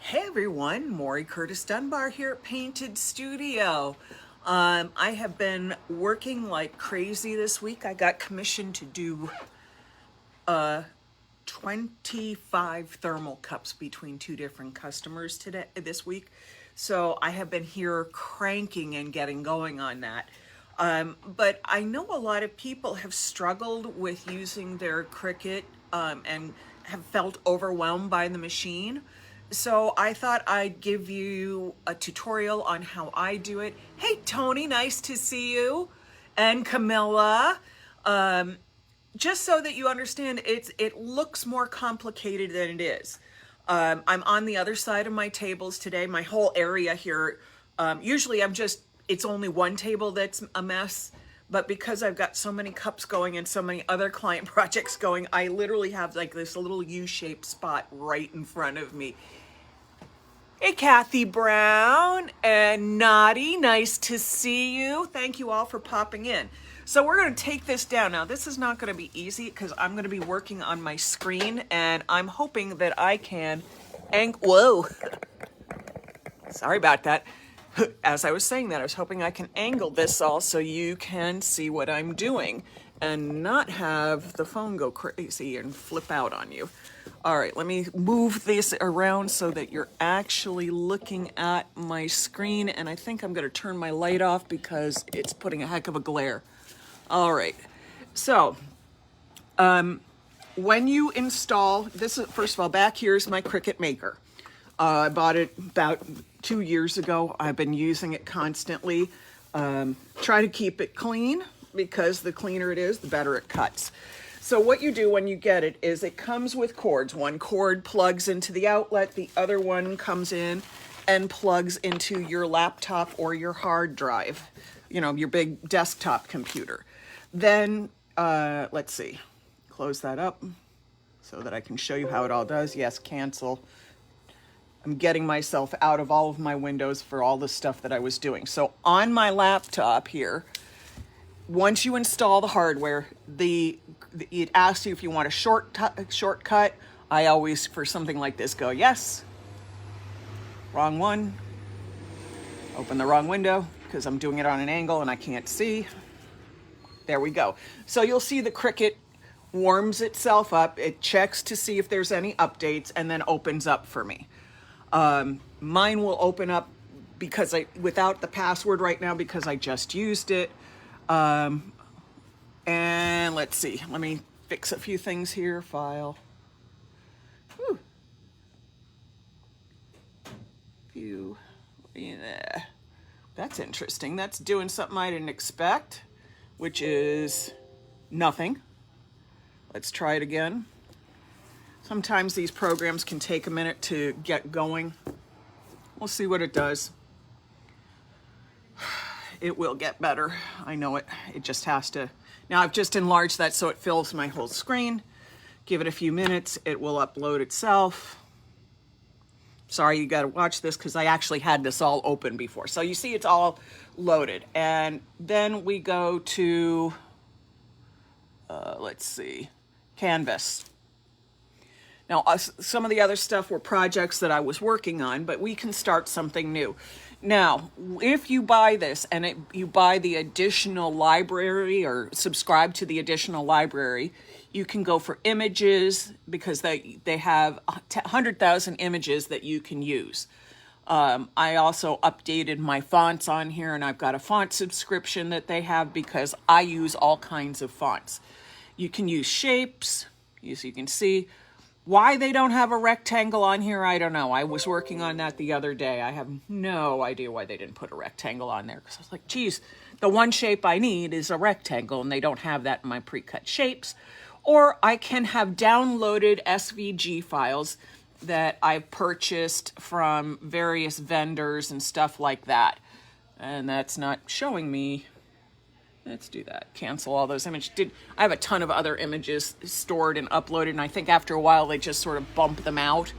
Hey everyone, Maury Curtis Dunbar here at Painted Studio. I have been working like crazy this week. I got commissioned to do 25 thermal cups between two different customers this week. So I have been here cranking and getting going on that. But I know a lot of people have struggled with using their Cricut and have felt overwhelmed by the machine. So I thought I'd give you a tutorial on how I do it. Hey Tony, nice to see you. And Camilla. Just so that you understand, it looks more complicated than it is. I'm on the other side of my tables today. My whole area here, usually it's only one table that's a mess, but because I've got so many cups going and so many other client projects going, I literally have like this little U-shaped spot right in front of me. Hey, Kathy Brown and Noddy, nice to see you. Thank you all for popping in. So we're going to take this down. Now, this is not going to be easy because I'm going to be working on my screen, and I'm hoping that I can whoa. Sorry about that. As I was saying that, I was hoping I can angle this all so you can see what I'm doing and not have the phone go crazy and flip out on you. All right, let me move this around so that you're actually looking at my screen, and I think I'm going to turn my light off because it's putting a heck of a glare. All right, so when you install, this is, first of all, back here's my Cricut Maker. I bought it about 2 years ago. I've been using it constantly. Try to keep it clean because the cleaner it is, the better it cuts. So what you do when you get it is it comes with cords. One cord plugs into the outlet, the other one comes in and plugs into your laptop or your hard drive, you know, your big desktop computer. Then, let's see, close that up so that I can show you how it all does. Yes, cancel. I'm getting myself out of all of my windows for all the stuff that I was doing. So on my laptop here, once you install the hardware, it asks you if you want a shortcut. I always, for something like this, go yes. Wrong one. Open the wrong window because I'm doing it on an angle and I can't see. There we go. So you'll see the Cricut warms itself up. It checks to see if there's any updates and then opens up for me. Mine will open up because without the password right now because I just used it. And let's see, let me fix a few things here. File. Whew. View. Yeah. That's interesting. That's doing something I didn't expect, which is nothing. Let's try it again. Sometimes these programs can take a minute to get going. We'll see what it does. It will get better. I know it. It just has to. Now I've just enlarged that so it fills my whole screen. Give it a few minutes. It will upload itself. Sorry, you got to watch this because I actually had this all open before. So you see it's all loaded. And then we go to, let's see, Canvas. Now, some of the other stuff were projects that I was working on, but we can start something new. Now, if you buy this and you buy the additional library or subscribe to the additional library, you can go for images because they have 100,000 images that you can use. I also updated my fonts on here, and I've got a font subscription that they have because I use all kinds of fonts. You can use shapes, as you can see. Why they don't have a rectangle on here, I don't know. I was working on that the other day. I have no idea why they didn't put a rectangle on there. Because I was like, geez, the one shape I need is a rectangle, and they don't have that in my pre-cut shapes. Or I can have downloaded SVG files that I've purchased from various vendors and stuff like that. And that's not showing me. Let's do that. Cancel all those images. I have a ton of other images stored and uploaded, and I think after a while they just sort of bump them out.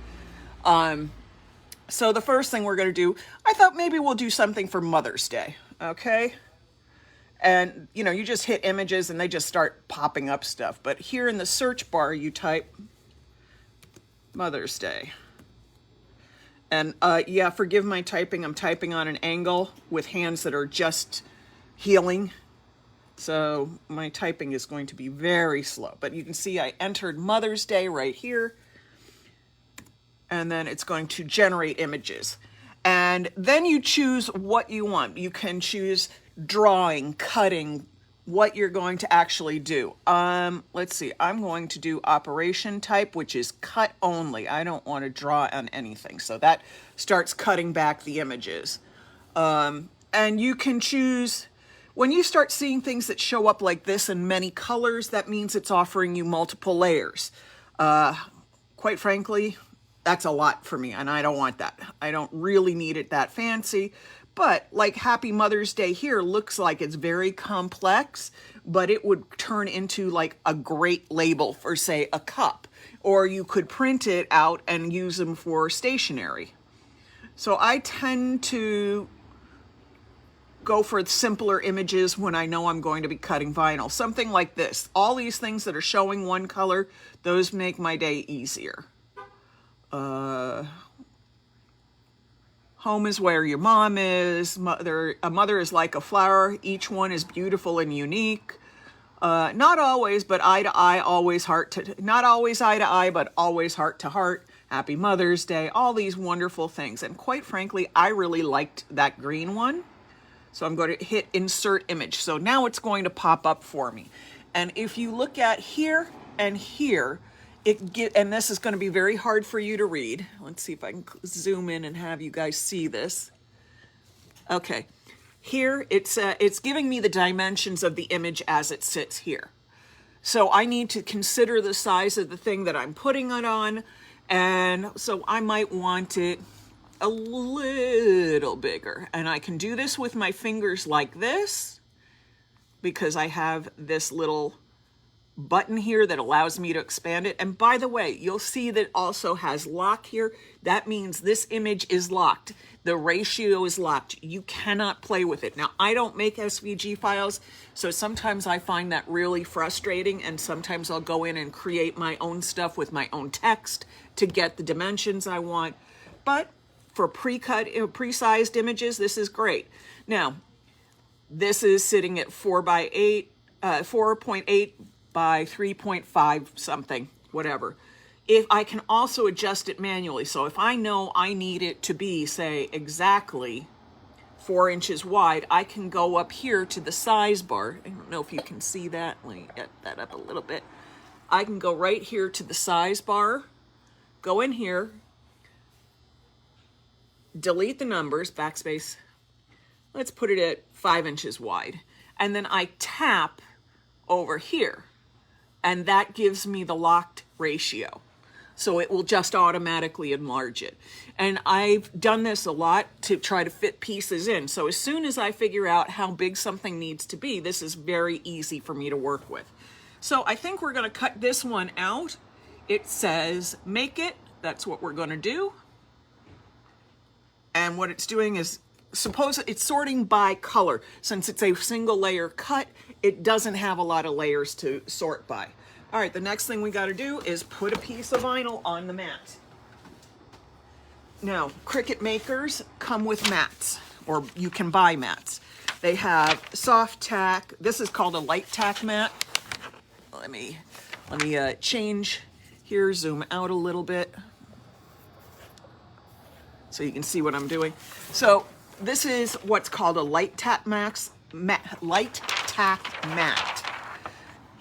So the first thing we're going to do, I thought maybe we'll do something for Mother's Day, okay? And, you know, you just hit images and they just start popping up stuff. But here in the search bar, you type Mother's Day. And yeah, forgive my typing. I'm typing on an angle with hands that are just healing. So my typing is going to be very slow. But you can see I entered Mother's Day right here. And then it's going to generate images. And then you choose what you want. You can choose drawing, cutting, what you're going to actually do. Let's see, I'm going to do operation type, which is cut only. I don't want to draw on anything. So that starts cutting back the images. And you can choose, when you start seeing things that show up like this in many colors, that means it's offering you multiple layers. Quite frankly, that's a lot for me, and I don't want that. I don't really need it that fancy. But like Happy Mother's Day here looks like it's very complex, but it would turn into like a great label for, say, a cup. Or you could print it out and use them for stationery. So I tend to go for simpler images when I know I'm going to be cutting vinyl. Something like this. All these things that are showing one color, those make my day easier. Home is where your mom is. A mother is like a flower. Each one is beautiful and unique. Not always, but eye to eye, always heart to, not always eye to eye, but always heart to heart. Happy Mother's Day, all these wonderful things. And quite frankly, I really liked that green one. So I'm going to hit insert image. So now it's going to pop up for me. And if you look at here and here, and this is going to be very hard for you to read. Let's see if I can zoom in and have you guys see this. Okay, here it's giving me the dimensions of the image as it sits here. So I need to consider the size of the thing that I'm putting it on, and so I might want it a little bigger. And I can do this with my fingers like this, because I have this little button here that allows me to expand it. And by the way, you'll see that it also has lock here. That means this image is locked. The ratio is locked. You cannot play with it. Now, I don't make SVG files, so sometimes I find that really frustrating, and sometimes I'll go in and create my own stuff with my own text to get the dimensions I want. But for pre-cut, pre-sized images, this is great. Now, this is sitting at 4.8 by 3.5 something, whatever. If I can also adjust it manually. So if I know I need it to be, say, exactly 4 inches wide, I can go up here to the size bar. I don't know if you can see that. Let me get that up a little bit. I can go right here to the size bar, go in here, delete the numbers, backspace. Let's put it at 5 inches wide. And then I tap over here, and that gives me the locked ratio. So it will just automatically enlarge it. And I've done this a lot to try to fit pieces in. So as soon as I figure out how big something needs to be, this is very easy for me to work with. So I think we're going to cut this one out. It says make it. That's what we're going to do. And what it's doing is, suppose it's sorting by color. Since it's a single layer cut, it doesn't have a lot of layers to sort by. All right, the next thing we got to do is put a piece of vinyl on the mat. Now, Cricut makers come with mats, or you can buy mats. They have soft tack. This is called a light tack mat. Let me change here, zoom out a little bit so you can see what I'm doing. So this is what's called a light tack mat.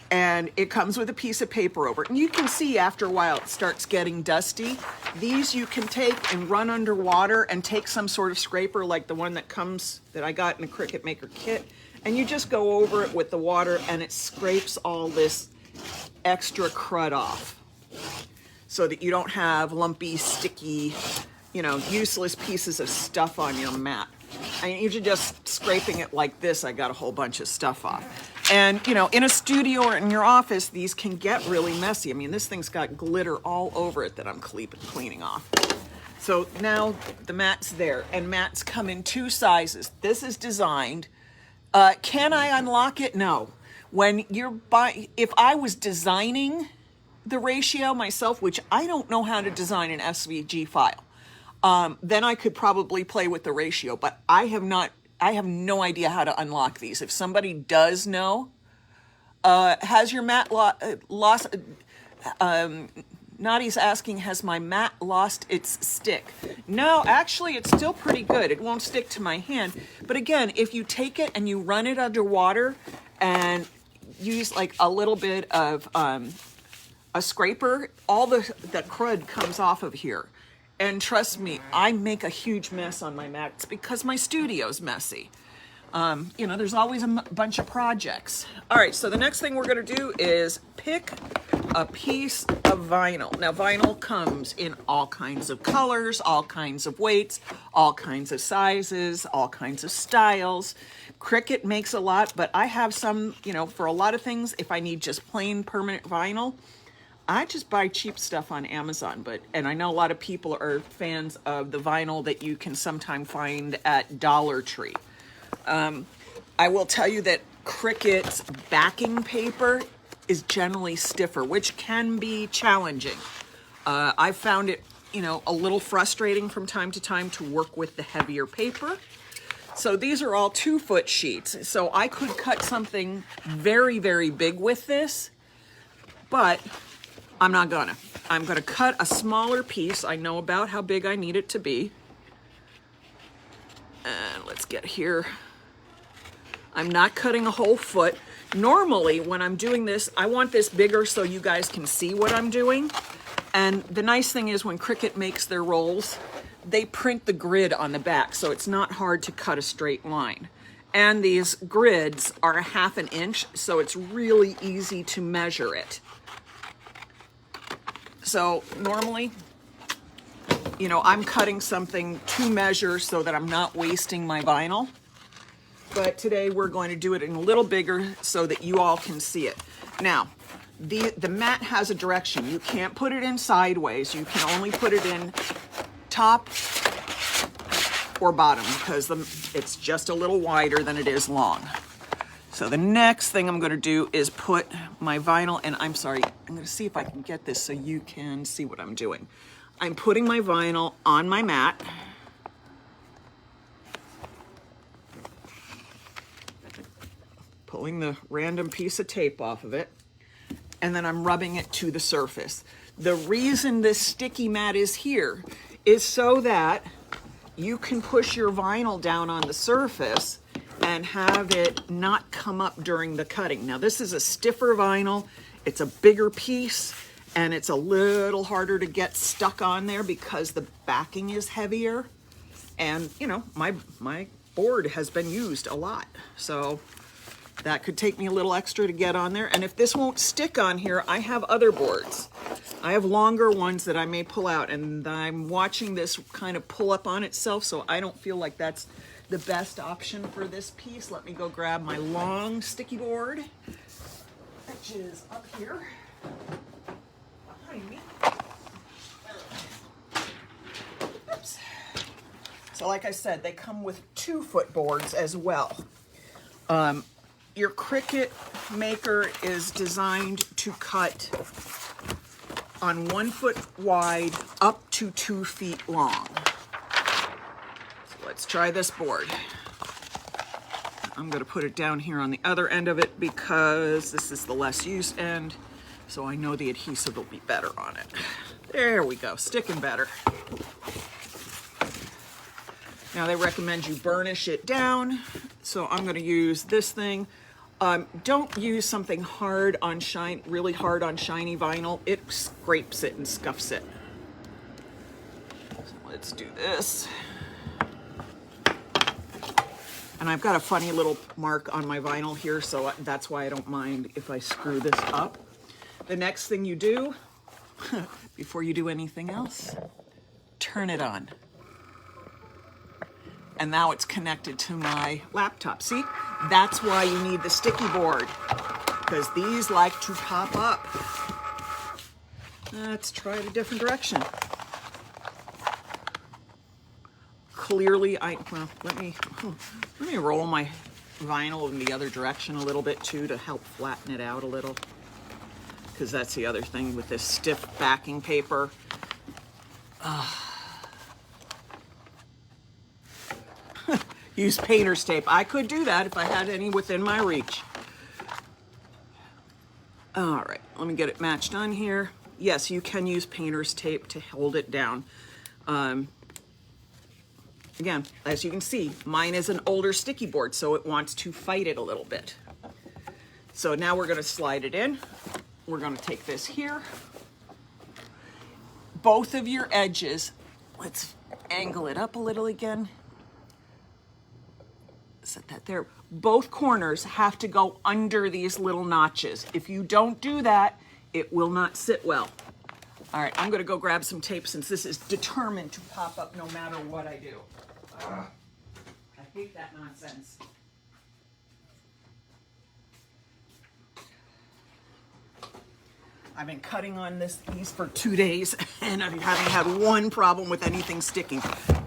And it comes with a piece of paper over it. And you can see after a while it starts getting dusty. These you can take and run underwater and take some sort of scraper like the one that I got in a Cricut Maker kit. And you just go over it with the water and it scrapes all this extra crud off, so that you don't have lumpy, sticky, useless pieces of stuff on your mat. And you're just scraping it like this. I got a whole bunch of stuff off. And, in a studio or in your office, these can get really messy. I mean, this thing's got glitter all over it that I'm cleaning off. So now the mat's there, and mats come in 2 sizes. This is designed. Can I unlock it? No. If I was designing the ratio myself, which I don't know how to design an SVG file, then I could probably play with the ratio, but I have no idea how to unlock these. If somebody does know, has your mat lost, Nadi's asking, has my mat lost its stick? No, actually, it's still pretty good. It won't stick to my hand. But again, if you take it and you run it underwater and use like a little bit of a scraper, all the crud comes off of here. And trust me, I make a huge mess on my mats because my studio's messy. There's always a bunch of projects. All right, so the next thing we're going to do is pick a piece of vinyl. Now, vinyl comes in all kinds of colors, all kinds of weights, all kinds of sizes, all kinds of styles. Cricut makes a lot, but I have some, for a lot of things, if I need just plain permanent vinyl, I just buy cheap stuff on Amazon. And I know a lot of people are fans of the vinyl that you can sometimes find at Dollar Tree. I will tell you that Cricut's backing paper is generally stiffer, which can be challenging. I found it, a little frustrating from time to time to work with the heavier paper. So these are all 2-foot sheets. So I could cut something very, very big with this, but I'm not gonna. I'm gonna cut a smaller piece. I know about how big I need it to be. And let's get here. I'm not cutting a whole foot. Normally, when I'm doing this, I want this bigger so you guys can see what I'm doing. And the nice thing is when Cricut makes their rolls, they print the grid on the back, so it's not hard to cut a straight line. And these grids are 1/2 inch, so it's really easy to measure it. So normally, I'm cutting something to measure so that I'm not wasting my vinyl. But today we're going to do it in a little bigger so that you all can see it. Now, the mat has a direction. You can't put it in sideways. You can only put it in top or bottom because it's just a little wider than it is long. So the next thing I'm going to do is put my vinyl, and I'm sorry, I'm going to see if I can get this so you can see what I'm doing. I'm putting my vinyl on my mat. Pulling the random piece of tape off of it, and then I'm rubbing it to the surface. The reason this sticky mat is here is so that you can push your vinyl down on the surface and have it not come up during the cutting. Now this is a stiffer vinyl, it's a bigger piece, and it's a little harder to get stuck on there because the backing is heavier. And my board has been used a lot, so that could take me a little extra to get on there. And if this won't stick on here, I have other boards. I have longer ones that I may pull out, and I'm watching this kind of pull up on itself, so I don't feel like that's the best option for this piece. Let me go grab my long sticky board, which is up here behind me. Oops. So like I said, they come with 2-foot boards as well. Your Cricut maker is designed to cut on 1 foot wide up to 2 feet long. So let's try this board. I'm going to put it down here on the other end of it because this is the less used end, so I know the adhesive will be better on it. There we go, sticking better. Now they recommend you burnish it down, so I'm going to use this thing. Don't use something hard on really hard on shiny vinyl. It scrapes it and scuffs it. So let's do this. And I've got a funny little mark on my vinyl here, so that's why I don't mind if I screw this up. The next thing you do, before you do anything else, turn it on. And now it's connected to my laptop. See, that's why you need the sticky board, because these like to pop up. Let's try it a different direction. Clearly, let me roll my vinyl in the other direction a little bit too to help flatten it out a little, because that's the other thing with this stiff backing paper. use painter's tape. I could do that if I had any within my reach. All right, let me get it matched on here. Yes, you can use painter's tape to hold it down. Again, as you can see, mine is an older sticky board, so it wants to fight it a little bit. So now we're gonna slide it in. We're gonna take this here. Both of your edges, let's angle it up a little again. Set that there. Both corners have to go under these little notches. If you don't do that, it will not sit well. All right, I'm gonna go grab some tape since this is determined to pop up no matter what I do. I hate that nonsense. I've been cutting on these for 2 days and I haven't had one problem with anything sticking,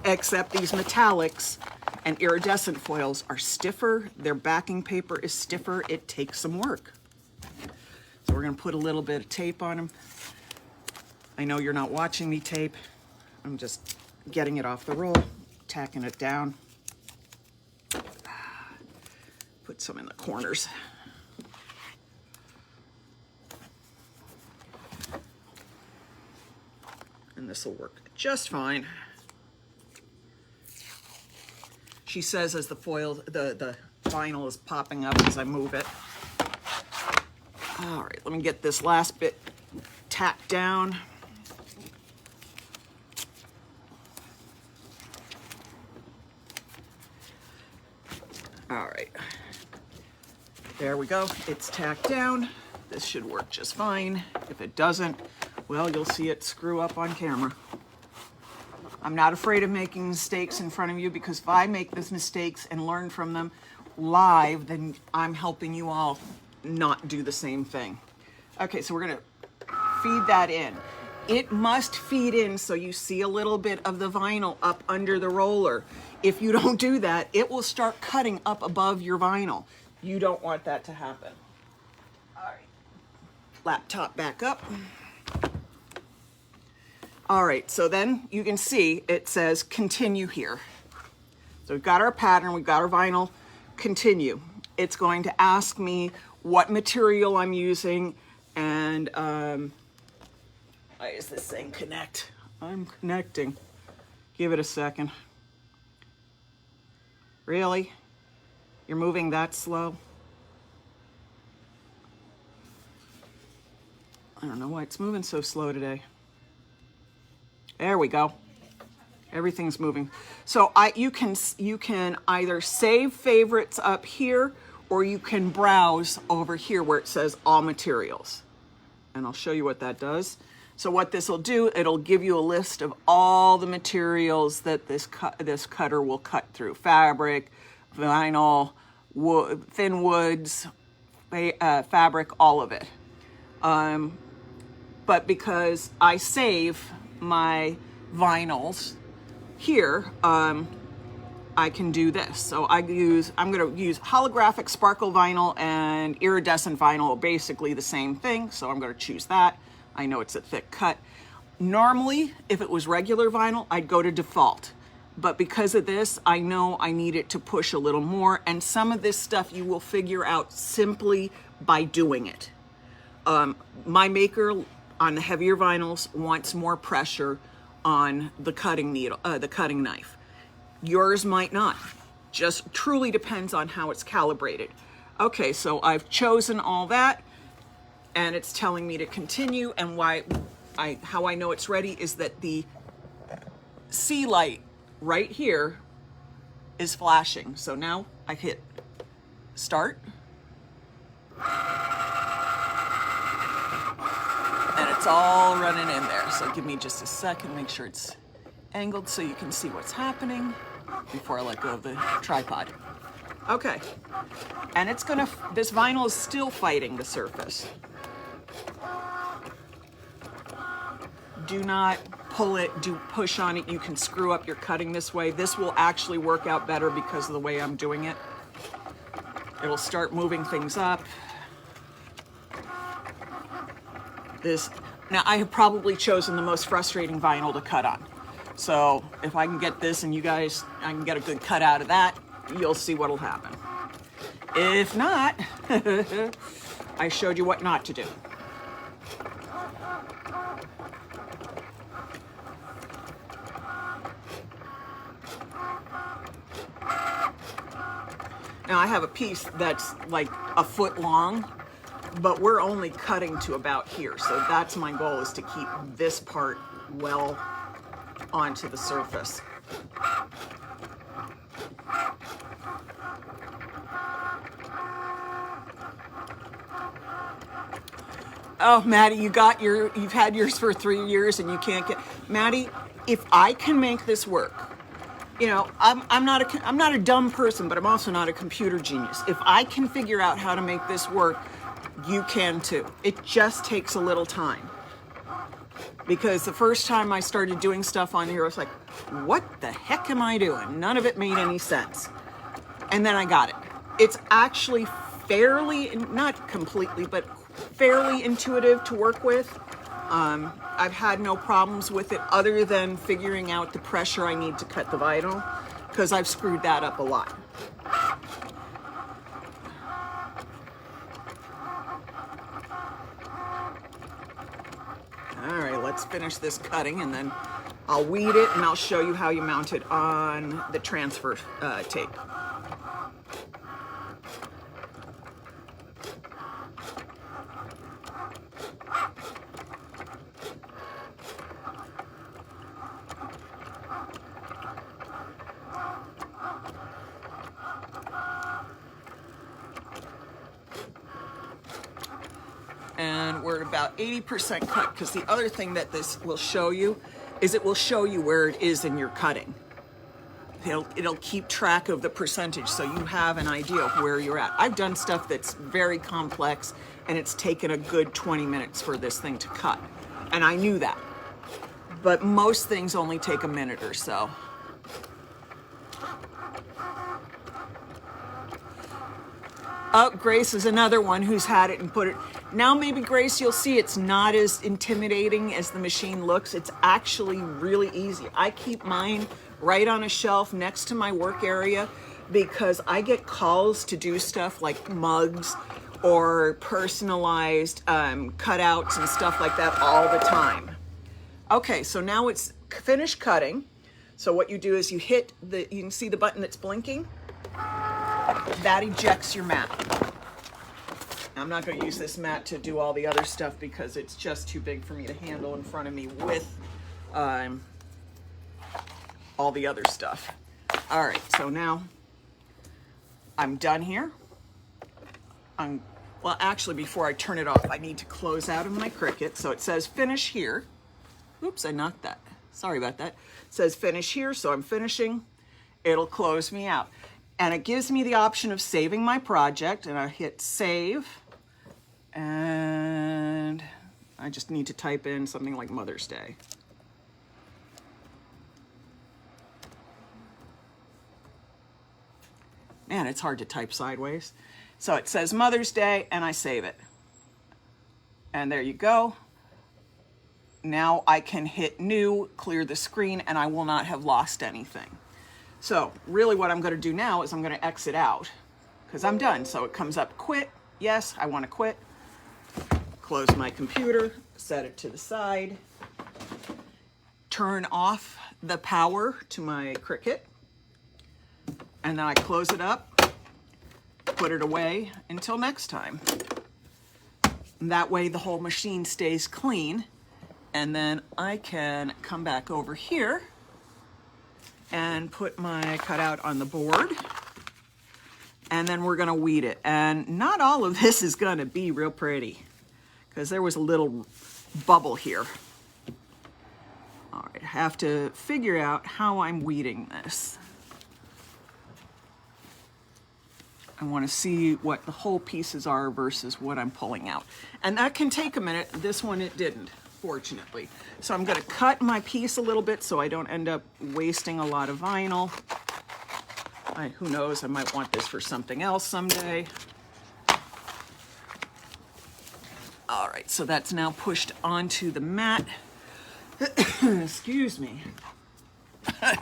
except these metallics and iridescent foils are stiffer. Their backing paper is stiffer. It takes some work. So we're gonna put a little bit of tape on them. I know you're not watching me tape. I'm just getting it off the roll, tacking it down. Put some in the corners. And this will work just fine. She says as the foil, the vinyl is popping up as I move it. All right, let me get this last bit tacked down. All right, there we go. It's tacked down. This should work just fine. If it doesn't, well, you'll see it screw up on camera. I'm not afraid of making mistakes in front of you, because if I make these mistakes and learn from them live, then I'm helping you all not do the same thing. Okay, so we're gonna feed that in. It must feed in so you see a little bit of the vinyl up under the roller. If you don't do that, it will start cutting up above your vinyl. You don't want that to happen. All right, laptop back up. All right, so then you can see it says continue here. So we've got our pattern, we've got our vinyl, continue. It's going to ask me what material I'm using, and why is this saying connect? I'm connecting. Give it a second. Really? You're moving that slow? I don't know why it's moving so slow today. There we go. Everything's moving. So you can either save favorites up here, or you can browse over here where it says all materials. And I'll show you what that does. So what this will do, it'll give you a list of all the materials that this cutter will cut through. Fabric, vinyl, wood, thin woods, fabric, all of it. But because I save my vinyls here, I can do this. So I'm going to use holographic sparkle vinyl and iridescent vinyl, basically the same thing. So I'm going to choose that. I know it's a thick cut. Normally, if it was regular vinyl, I'd go to default. But because of this, I know I need it to push a little more. And some of this stuff you will figure out simply by doing it. My maker on the heavier vinyls wants more pressure on the cutting needle, the cutting knife. Yours might not. Just truly depends on how it's calibrated. Okay, so I've chosen all that, and it's telling me to continue. And how I know it's ready is that the C light right here is flashing. So now I hit start. And it's all running in there. So give me just a second, make sure it's angled so you can see what's happening before I let go of the tripod. Okay, and this vinyl is still fighting the surface. Do not pull it, push on it. You can screw up your cutting this way. This will actually work out better because of the way I'm doing it. It'll start moving things up. Now I have probably chosen the most frustrating vinyl to cut on. So if I can get this and you guys, I can get a good cut out of that, you'll see what'll happen. If not, I showed you what not to do. Now I have a piece that's like a foot long, but we're only cutting to about here. So that's my goal, is to keep this part well onto the surface. Oh, Maddie, you've had yours for 3 years and you can't get, Maddie, if I can make this work, you know, I'm not a dumb person, but I'm also not a computer genius. If I can figure out how to make this work, you can too. It just takes a little time. Because the first time I started doing stuff on here, I was like, what the heck am I doing? None of it made any sense. And then I got it. It's actually fairly, not completely, but fairly intuitive to work with. I've had no problems with it other than figuring out the pressure I need to cut the vinyl, because I've screwed that up a lot. All right, let's finish this cutting and then I'll weed it and I'll show you how you mount it on the transfer tape. And we're at about 80% cut, because the other thing that this will show you is it will show you where it is in your cutting. It'll keep track of the percentage so you have an idea of where you're at. I've done stuff that's very complex and it's taken a good 20 minutes for this thing to cut. And I knew that. But most things only take a minute or so. Oh, Grace is another one who's had it and put it. Now maybe, Grace, you'll see it's not as intimidating as the machine looks. It's actually really easy. I keep mine right on a shelf next to my work area because I get calls to do stuff like mugs or personalized cutouts and stuff like that all the time. Okay, so now it's finished cutting. So what you do is you hit you can see the button that's blinking. That ejects your mat. I'm not going to use this mat to do all the other stuff because it's just too big for me to handle in front of me with all the other stuff. All right, so now I'm done here. Well, actually, before I turn it off, I need to close out of my Cricut. So it says finish here. Oops, I knocked that. Sorry about that. It says finish here, so I'm finishing. It'll close me out. And it gives me the option of saving my project, and I hit save. And I just need to type in something like Mother's Day. Man, it's hard to type sideways. So it says Mother's Day, and I save it. And there you go. Now I can hit new, clear the screen, and I will not have lost anything. So really what I'm going to do now is I'm going to exit out because I'm done. So it comes up quit. Yes, I want to quit. Close my computer, set it to the side, turn off the power to my Cricut, and then I close it up, put it away until next time. And that way the whole machine stays clean, and then I can come back over here and put my cutout on the board, and then we're gonna weed it. And not all of this is gonna be real pretty because there was a little bubble here. All right, I have to figure out how I'm weeding this. I wanna see what the whole pieces are versus what I'm pulling out. And that can take a minute. This one, it didn't, fortunately. So I'm gonna cut my piece a little bit so I don't end up wasting a lot of vinyl. Who knows, I might want this for something else someday. All right, so that's now pushed onto the mat. Excuse me.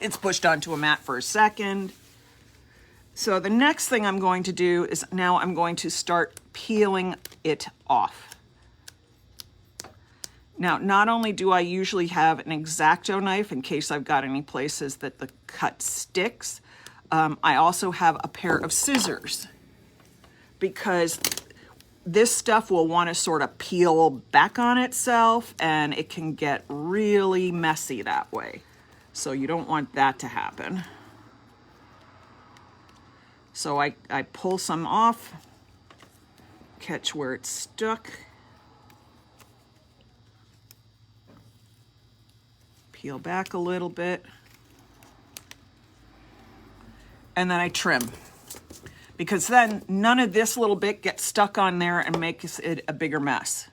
It's pushed onto a mat for a second. So the next thing I'm going to do is now I'm going to start peeling it off. Now, not only do I usually have an X-Acto knife in case I've got any places that the cut sticks, I also have a pair of scissors because this stuff will want to sort of peel back on itself and it can get really messy that way. So you don't want that to happen. So I pull some off, catch where it's stuck, peel back a little bit, and then I trim. Because then none of this little bit gets stuck on there and makes it a bigger mess.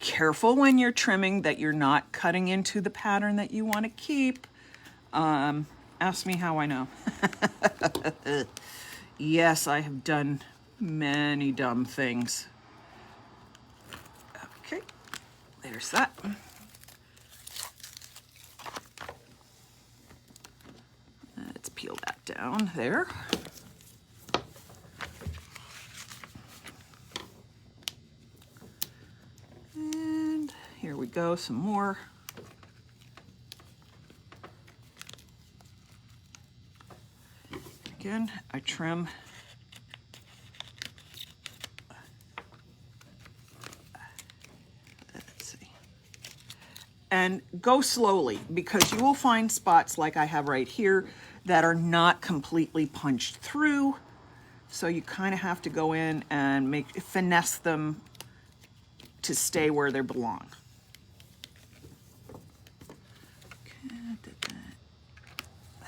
Careful when you're trimming that you're not cutting into the pattern that you want to keep. Ask me how I know. Yes, I have done many dumb things. Okay, there's that. Let's peel that down there. And here we go, some more. Again, I trim. Let's see. And go slowly because you will find spots like I have right here that are not completely punched through. So you kind of have to go in and finesse them to stay where they belong. Okay,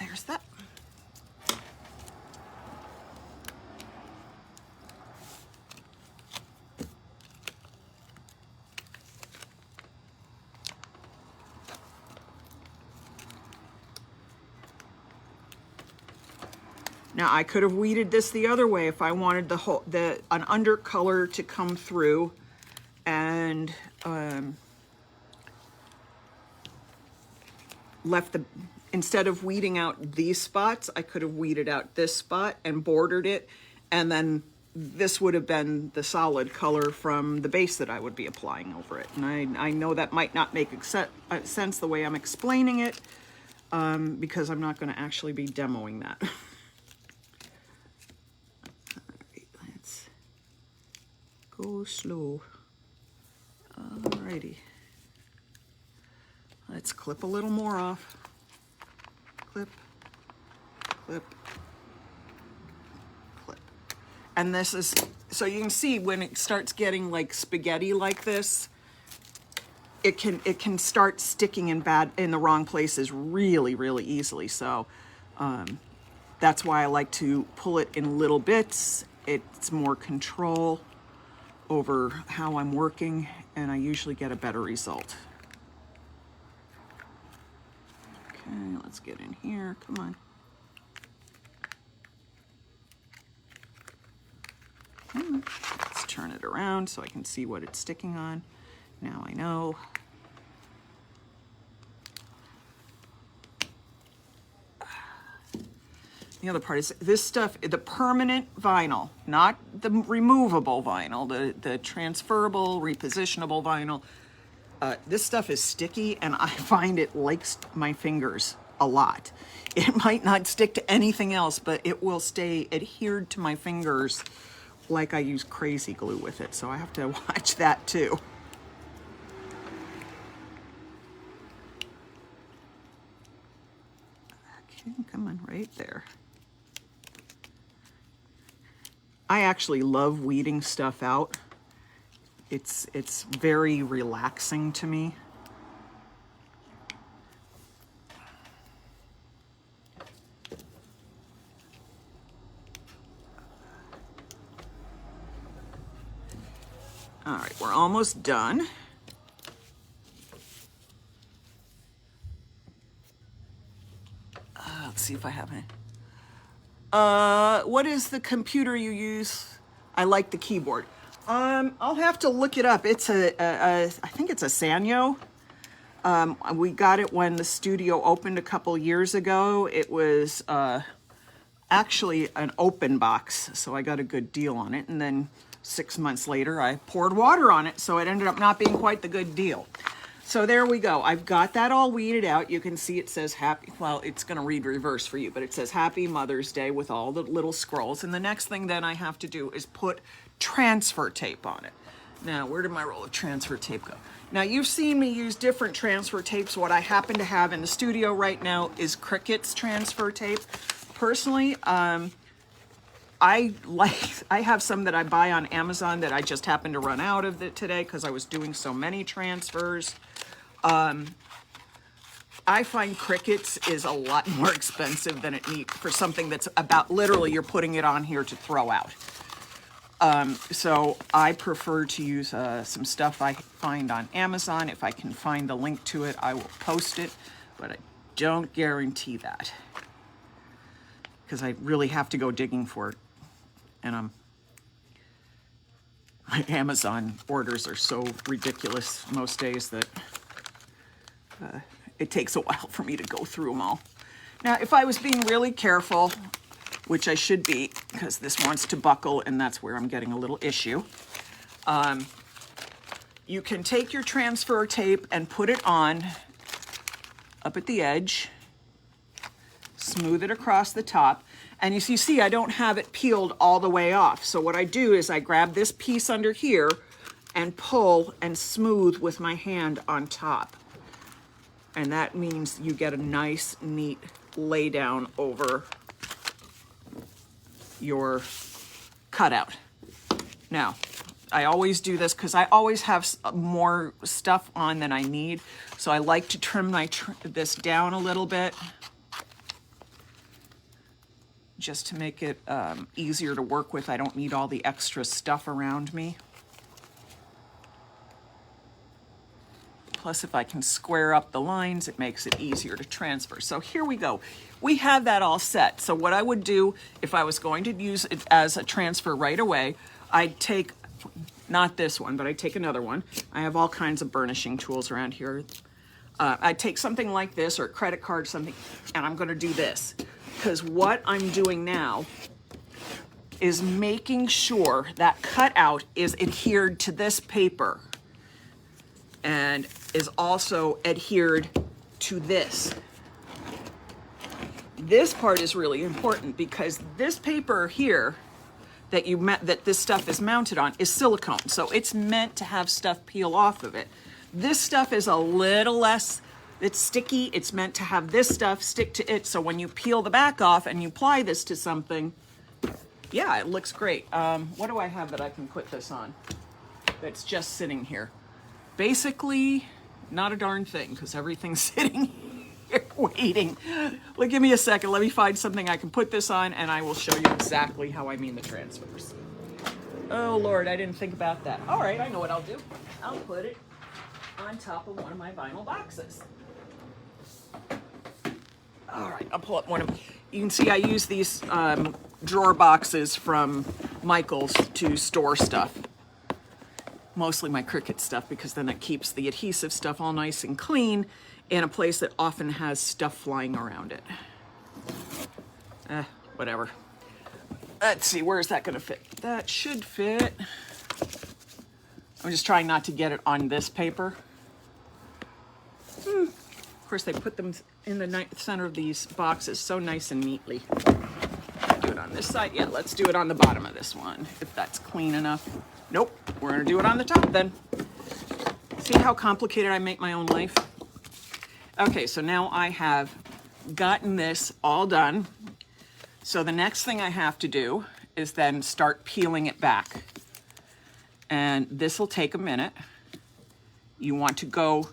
there's that. Now I could have weeded this the other way if I wanted an undercolor to come through and instead of weeding out these spots, I could have weeded out this spot and bordered it, and then this would have been the solid color from the base that I would be applying over it. And I know that might not make sense the way I'm explaining it, because I'm not going to actually be demoing that. Let's go slow. Alrighty. Let's clip a little more off. Clip, clip, clip. And this is, so you can see when it starts getting like spaghetti like this, it can start sticking in the wrong places really, really easily. So that's why I like to pull it in little bits. It's more control over how I'm working, and I usually get a better result. Okay, let's get in here, come on. Okay, let's turn it around so I can see what it's sticking on. Now I know. The other part is this stuff, the permanent vinyl, not the removable vinyl, the transferable, repositionable vinyl. This stuff is sticky, and I find it likes my fingers a lot. It might not stick to anything else, but it will stay adhered to my fingers like I use crazy glue with it. So I have to watch that too. Okay, come on, right there. I actually love weeding stuff out. It's very relaxing to me. All right, we're almost done. Let's see if I have any. What is the computer you use? I like the keyboard. I'll have to look it up. It's I think it's a Sanyo. We got it when the studio opened a couple years ago. It was actually an open box, so I got a good deal on it. And then 6 months later, I poured water on it, so it ended up not being quite the good deal. So there we go. I've got that all weeded out. You can see it says happy, well, it's going to read reverse for you, but it says Happy Mother's Day with all the little scrolls. And the next thing then I have to do is put transfer tape on it. Now, where did my roll of transfer tape go? Now, you've seen me use different transfer tapes. What I happen to have in the studio right now is Cricut's transfer tape. Personally, I have some that I buy on Amazon that I just happened to run out of it today because I was doing so many transfers. I find Cricut's is a lot more expensive than it needs for something that's about literally you're putting it on here to throw out. So I prefer to use some stuff I find on Amazon. If I can find the link to it, I will post it, but I don't guarantee that because I really have to go digging for it. And my Amazon orders are so ridiculous most days that it takes a while for me to go through them all. Now, if I was being really careful, which I should be, because this wants to buckle, and that's where I'm getting a little issue. You can take your transfer tape and put it on up at the edge, smooth it across the top, and as you see, I don't have it peeled all the way off. So what I do is I grab this piece under here and pull and smooth with my hand on top. And that means you get a nice, neat lay down over your cutout. Now, I always do this because I always have more stuff on than I need. So I like to trim this down a little bit just to make it easier to work with. I don't need all the extra stuff around me. Plus, if I can square up the lines, it makes it easier to transfer. So here we go. We have that all set. So what I would do if I was going to use it as a transfer right away, I'd take, not this one, but I'd take another one. I have all kinds of burnishing tools around here. I'd take something like this or a credit card, something, and I'm gonna do this. Because what I'm doing now is making sure that cutout is adhered to this paper and is also adhered to this. This part is really important because this paper here that this stuff is mounted on is silicone, so it's meant to have stuff peel off of it. This stuff is a little less, it's sticky, it's meant to have this stuff stick to it, so when you peel the back off and you apply this to something, yeah, it looks great. What do I have that I can put this on that's just sitting here? Basically, not a darn thing, because everything's sitting here waiting. Well, give me a second. Let me find something I can put this on, and I will show you exactly how I mean the transfers. Oh, Lord, I didn't think about that. All right, I know what I'll do. I'll put it on top of one of my vinyl boxes. All right, I'll pull up one of them. You can see I use these drawer boxes from Michael's to store stuff. Mostly my Cricut stuff, because then it keeps the adhesive stuff all nice and clean in a place that often has stuff flying around it. Whatever. Let's see, where is that gonna fit? That should fit. I'm just trying not to get it on this paper. Of course, they put them in the center of these boxes so nice and neatly. Do it on this side. Yeah, let's do it on the bottom of this one, if that's clean enough. Nope, we're gonna do it on the top then. See how complicated I make my own life? Okay, so now I have gotten this all done. So the next thing I have to do is then start peeling it back. And this will take a minute. You want to go,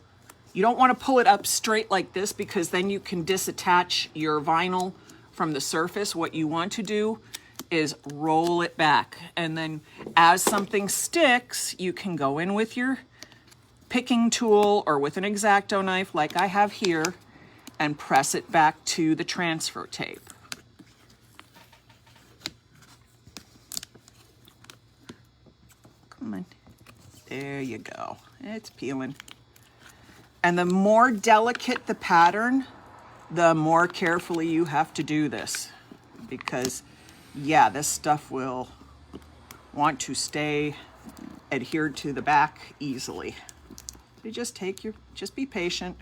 you don't want to pull it up straight like this because then you can disattach your vinyl from the surface. What you want to do is roll it back. And then as something sticks, you can go in with your picking tool or with an X-Acto knife like I have here and press it back to the transfer tape. Come on. There you go. It's peeling. And the more delicate the pattern, the more carefully you have to do this. because yeah, this stuff will want to stay adhered to the back easily. You just be patient.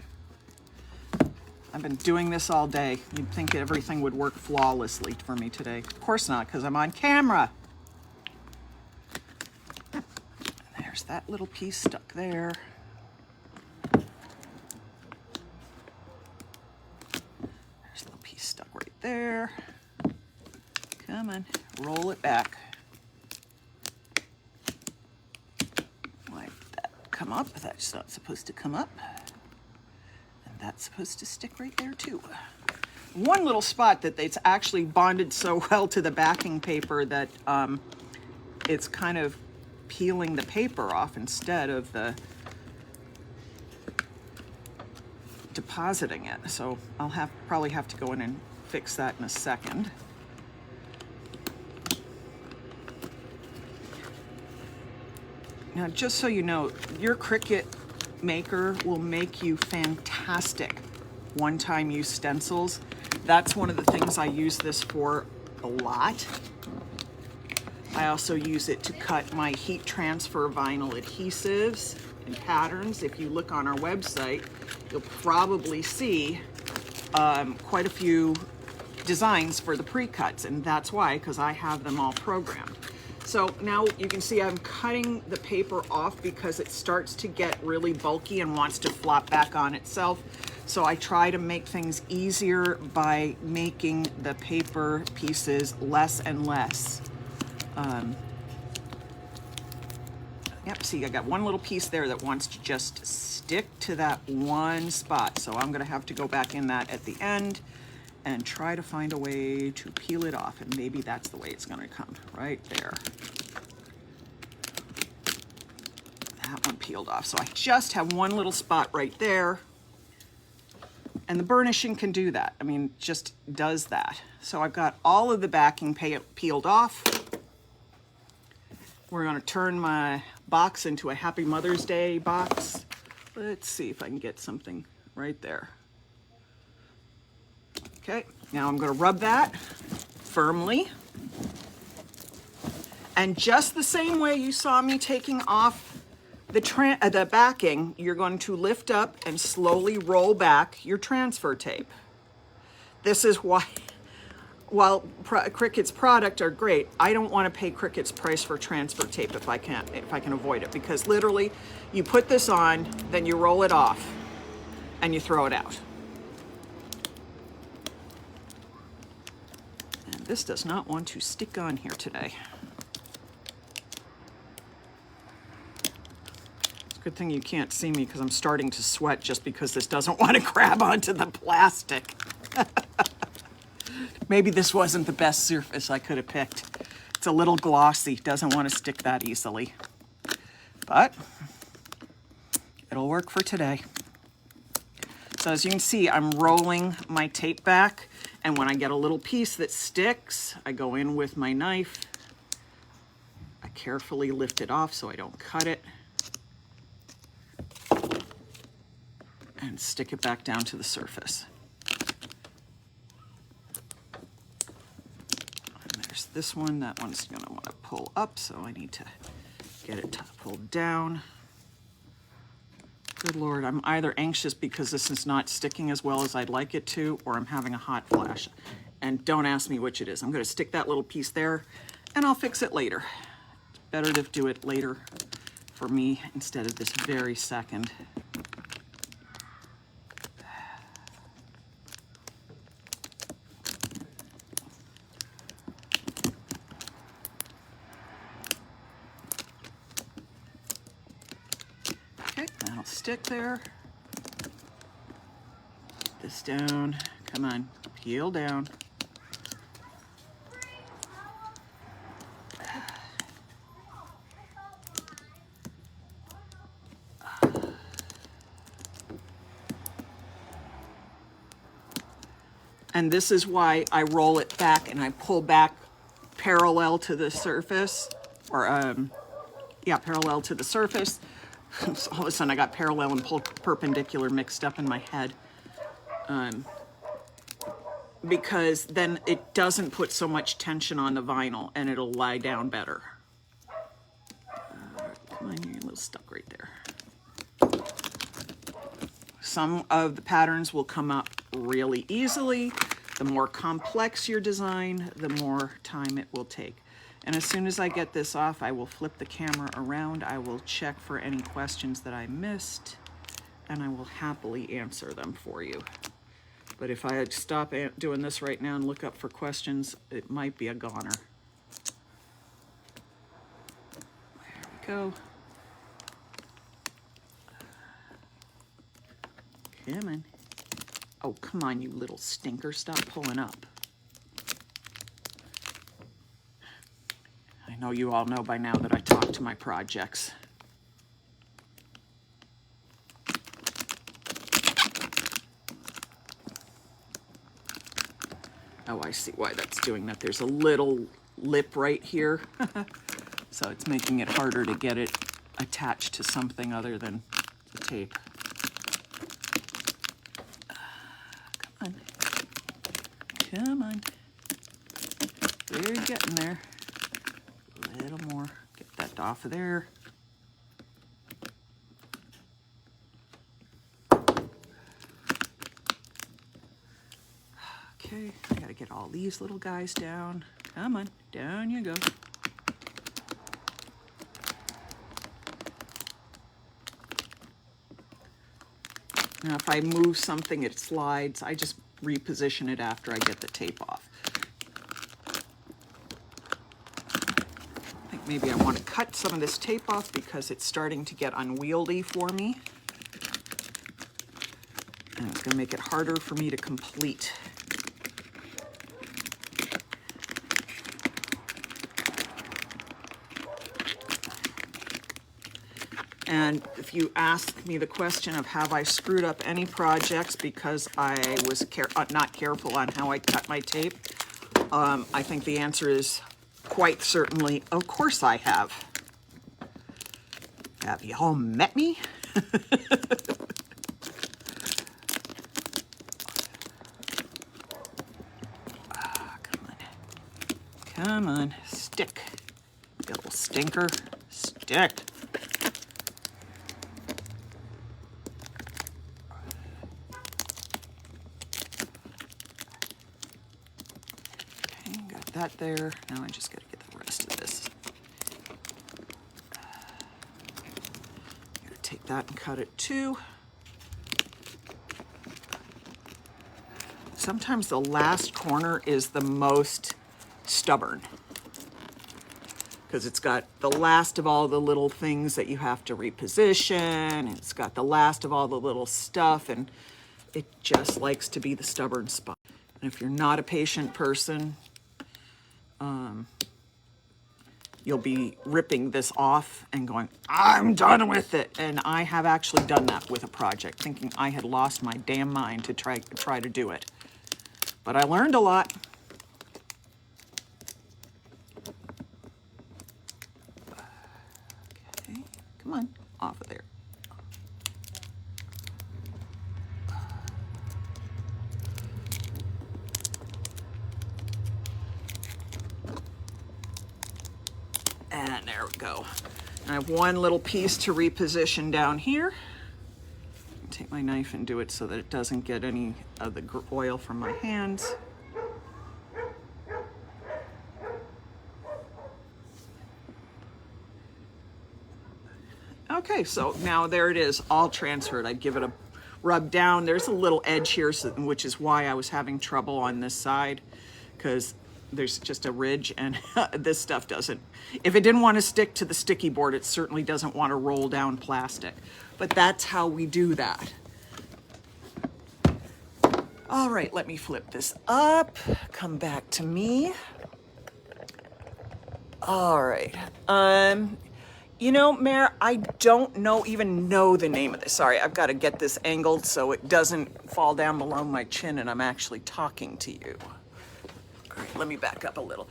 I've been doing this all day. You'd think everything would work flawlessly for me today. Of course not, because I'm on camera. There's that little piece stuck there. There's a little piece stuck right there. Come on, roll it back. Like that. Come up. That's not supposed to come up. And that's supposed to stick right there too. One little spot that it's actually bonded so well to the backing paper that it's kind of peeling the paper off instead of the depositing it. So I'll probably have to go in and fix that in a second. Now, just so you know, your Cricut maker will make you fantastic one-time use stencils. That's one of the things I use this for a lot. I also use it to cut my heat transfer vinyl adhesives and patterns. If you look on our website, you'll probably see quite a few designs for the pre-cuts, and that's why, because I have them all programmed. So now you can see I'm cutting the paper off because it starts to get really bulky and wants to flop back on itself. So I try to make things easier by making the paper pieces less and less. Yep, see, I got one little piece there that wants to just stick to that one spot. So I'm gonna have to go back in that at the end and try to find a way to peel it off, and maybe that's the way it's gonna come, right there. That one peeled off. So I just have one little spot right there, and the burnishing can do that. I mean, just does that. So I've got all of the backing peeled off. We're gonna turn my box into a Happy Mother's Day box. Let's see if I can get something right there. Okay, now I'm going to rub that firmly. And just the same way you saw me taking off the backing, you're going to lift up and slowly roll back your transfer tape. This is why, while Cricut's product are great, I don't want to pay Cricut's price for transfer tape if I can avoid it, because literally you put this on, then you roll it off and you throw it out. This does not want to stick on here today. It's a good thing you can't see me because I'm starting to sweat just because this doesn't want to grab onto the plastic. Maybe this wasn't the best surface I could have picked. It's a little glossy, doesn't want to stick that easily. But it'll work for today. So as you can see, I'm rolling my tape back. And when I get a little piece that sticks, I go in with my knife. I carefully lift it off so I don't cut it. And stick it back down to the surface. And there's this one. That one's gonna want to pull up, so I need to get it pulled down. Good Lord, I'm either anxious because this is not sticking as well as I'd like it to, or I'm having a hot flash. And don't ask me which it is. I'm going to stick that little piece there, and I'll fix it later. It's better to do it later for me instead of this very second. That'll stick there. Put this down. Come on, peel down. And this is why I roll it back and I pull back parallel to the surface, or parallel to the surface. So all of a sudden I got parallel and perpendicular mixed up in my head. because then it doesn't put so much tension on the vinyl and it'll lie down better. Come on, you're a little stuck right there. Some of the patterns will come up really easily. The more complex your design, the more time it will take. And as soon as I get this off, I will flip the camera around. I will check for any questions that I missed, and I will happily answer them for you. But if I had to stop doing this right now and look up for questions, it might be a goner. There we go. Come on. Oh, come on, you little stinker. Stop pulling up. I know you all know by now that I talk to my projects. Oh, I see why that's doing that. There's a little lip right here. So it's making it harder to get it attached to something other than the tape. Come on. Come on. We're getting there. A little more. Get that off of there. Okay, I gotta get all these little guys down. Come on, down you go. Now if I move something, it slides. I just reposition it after I get the tape off. I think maybe I want to cut some of this tape off because it's starting to get unwieldy for me. And it's going to make it harder for me to complete. And if you ask me the question of have I screwed up any projects because I was not careful on how I cut my tape, I think the answer is quite certainly, of course I have. Have you all met me? Come on, stick. You little stinker, stick. Okay, got that there. Now I just got to get the rest of this. Gotta take that and cut it too. Sometimes the last corner is the most stubborn because it's got the last of all the little things that you have to reposition. It's got the last of all the little stuff, and it just likes to be the stubborn spot. And if you're not a patient person, you'll be ripping this off and going, I'm done with it. And I have actually done that with a project, thinking I had lost my damn mind to try to do it. But I learned a lot. Okay, come on, off of there. And there we go. And I have one little piece to reposition down here. Take my knife and do it so that it doesn't get any of the oil from my hands. Okay, so now there it is, all transferred. I'd give it a rub down. There's a little edge here, which is why I was having trouble on this side, because there's just a ridge, and this stuff doesn't. If it didn't want to stick to the sticky board, it certainly doesn't want to roll down plastic. But that's how we do that. All right, let me flip this up. Come back to me. All right. You know, Mare, I don't even know the name of this. Sorry, I've got to get this angled so it doesn't fall down below my chin and I'm actually talking to you. All right, let me back up a little.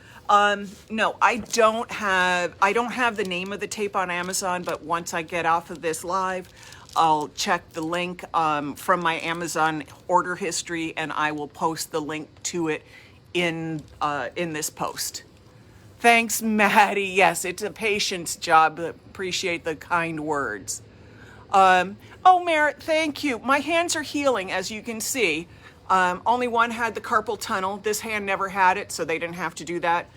No, I don't have the name of the tape on Amazon, but once I get off of this live, I'll check the link from my Amazon order history, and I will post the link to it in this post. Thanks, Maddie. Yes, it's a patient's job. Appreciate the kind words. Oh, Merritt, thank you. My hands are healing, as you can see. Only one had the carpal tunnel. This hand never had it, so they didn't have to do that.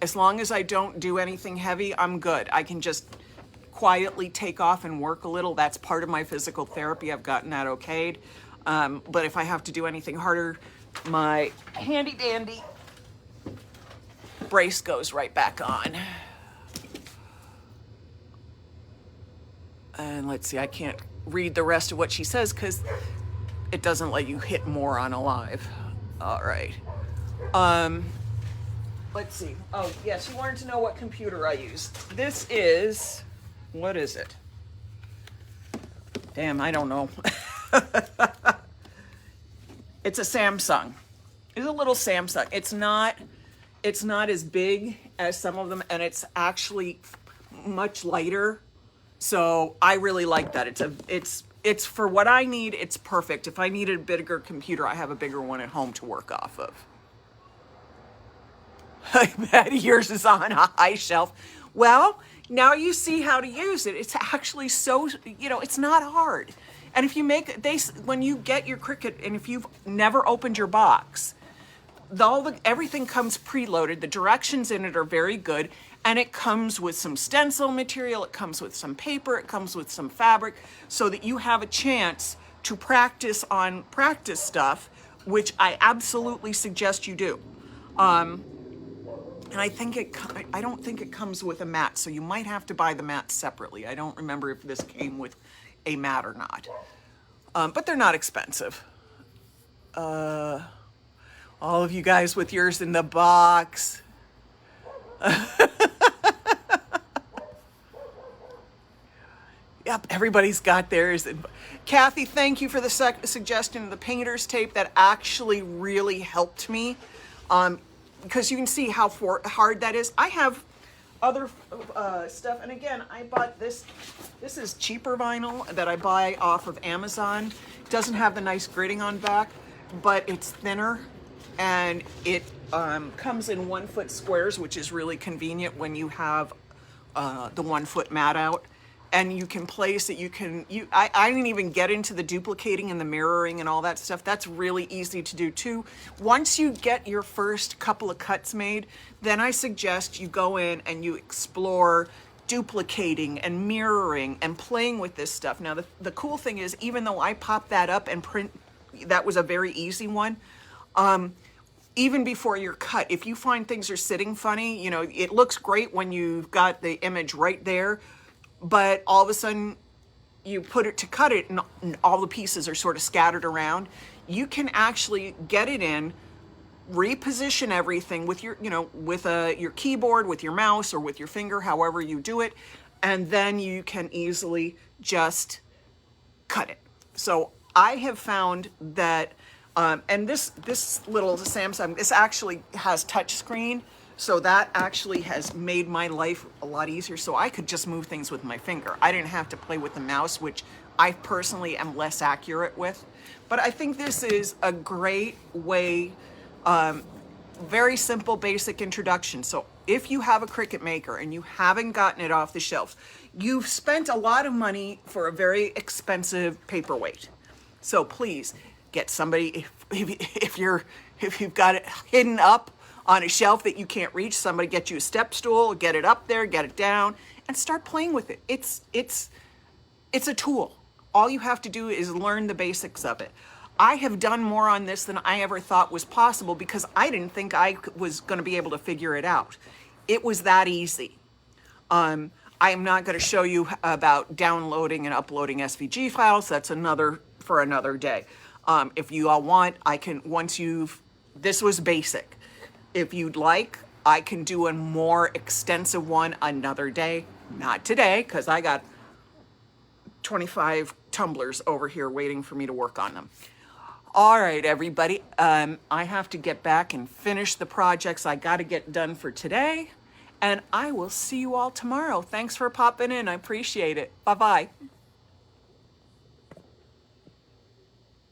As long as I don't do anything heavy, I'm good. I can just quietly take off and work a little. That's part of my physical therapy. I've gotten that okayed. But if I have to do anything harder, my handy dandy brace goes right back on. And let's see, I can't read the rest of what she says because it doesn't let you hit more on a live. All right. Let's see. Oh, yes, you wanted to know what computer I use. This is, what is it? Damn, I don't know. It's a Samsung. It's a little Samsung. It's not as big as some of them, and it's actually much lighter. So I really like that. It's for what I need. It's perfect. If I needed a bigger computer, I have a bigger one at home to work off of. I bet yours is on a high shelf. Well, now you see how to use it. It's actually so, it's not hard. And if you when you get your Cricut, and if you've never opened your box, everything comes preloaded. The directions in it are very good. And it comes with some stencil material. It comes with some paper. It comes with some fabric so that you have a chance to practice stuff, which I absolutely suggest you do. And I don't think it comes with a mat, so you might have to buy the mat separately. I don't remember if this came with a mat or not. But they're not expensive. All of you guys with yours in the box. Yep, everybody's got theirs. Kathy, thank you for the suggestion of the painter's tape. That actually really helped me. Because you can see how hard that is. I have other stuff, and again, I bought this. This is cheaper vinyl that I buy off of Amazon. It doesn't have the nice gritting on back, but it's thinner, and it comes in 1 foot squares, which is really convenient when you have the 1 foot mat out. And you can place it, I didn't even get into the duplicating and the mirroring and all that stuff. That's really easy to do too. Once you get your first couple of cuts made, then I suggest you go in and you explore duplicating and mirroring and playing with this stuff. Now, the cool thing is, even though I popped that up and print, that was a very easy one. Even before your cut, if you find things are sitting funny, it looks great when you've got the image right there. But all of a sudden you put it to cut it and all the pieces are sort of scattered around. You can actually get it in, reposition everything with your, your keyboard, with your mouse, or with your finger, however you do it. And then you can easily just cut it. So I have found that, and this little Samsung, this actually has touch screen. So that actually has made my life a lot easier. So I could just move things with my finger. I didn't have to play with the mouse, which I personally am less accurate with. But I think this is a great way, very simple, basic introduction. So if you have a Cricut Maker and you haven't gotten it off the shelves, you've spent a lot of money for a very expensive paperweight. So please get somebody, if you've got it hidden up on a shelf that you can't reach, somebody get you a step stool, get it up there, get it down, and start playing with it. It's a tool. All you have to do is learn the basics of it. I have done more on this than I ever thought was possible because I didn't think I was going to be able to figure it out. It was that easy. I am not going to show you about downloading and uploading SVG files. That's for another day. If you all want, this was basic. If you'd like, I can do a more extensive one another day. Not today, because I got 25 tumblers over here waiting for me to work on them. All right, everybody. I have to get back and finish the projects I got to get done for today. And I will see you all tomorrow. Thanks for popping in. I appreciate it. Bye-bye.